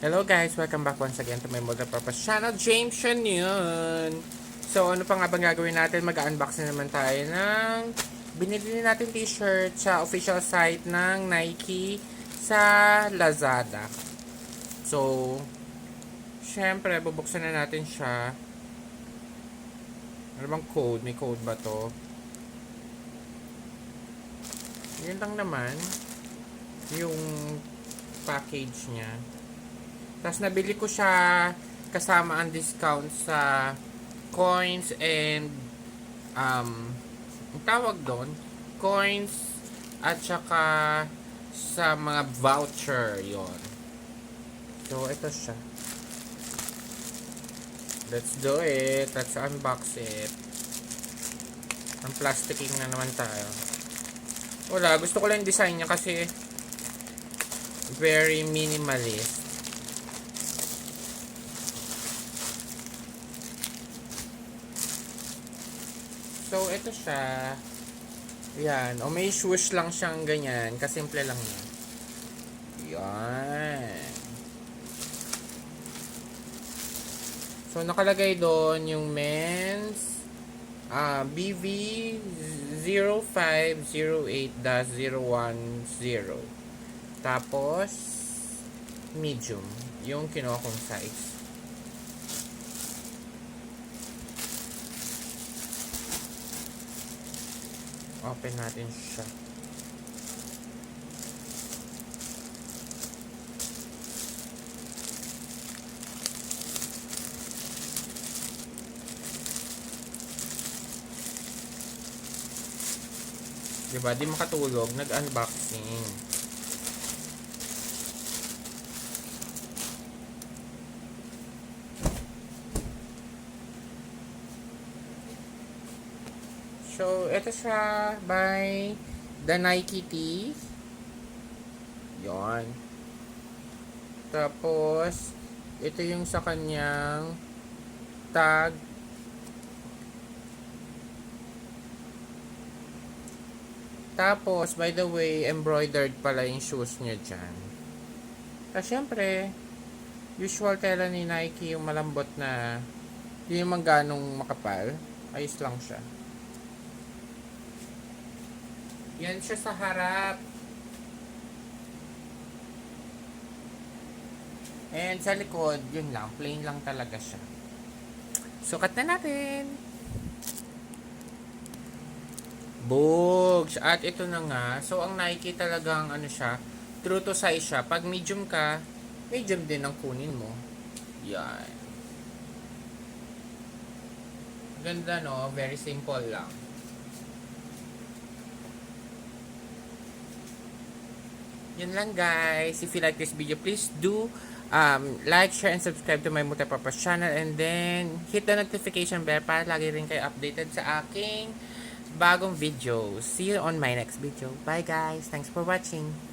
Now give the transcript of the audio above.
Hello guys! Welcome back once again to my multipurpose channel, James Sean yun! So ano pa nga bang gagawin natin? Mag-unboxing naman tayo ng binili natin t-shirt sa official site ng Nike sa Lazada. So, syempre, bubuksan na natin siya. Ano bang code? May code ba to? Yun lang naman. Yung package niya. Tapos nabili ko siya kasama ang discount sa coins and ang tawag doon, coins at saka sa mga voucher yon. So ito siya. Let's do it. Let's unbox it. Ang plasticing na naman tayo. Wala, gusto ko lang yung design niya kasi very minimalist. So, ito siya. Yan. O, may swoosh lang siyang ganyan. Kasimple lang yan. Yan. So, nakalagay doon yung men's BV 0508-010. Tapos, medium. Yung kinuha kong size. Open natin siya. Diba? Di makatulog. Nag-unboxing. So, ito siya by the Nike Tee. Yon. Tapos, ito yung sa kanyang tag. Tapos, by the way, embroidered pala yung shoes niya dyan. Tapos, syempre, usual tela ni Nike yung malambot na hindi naman ganong makapal. Ayos lang siya. Yan siya sa harap. And sa likod, yun lang. Plain lang talaga siya. Sukat na natin. Bogs! At ito na nga. So, ang Nike talagang ano siya, true to size siya. Pag medium ka, medium din ang kunin mo. Yan. Ganda, no? Very simple lang. Yun lang guys. If you like this video, please do like, share, and subscribe to my multipurpose channel. And then, hit the notification bell para lagi rin kayo updated sa aking bagong video. See you on my next video. Bye guys. Thanks for watching.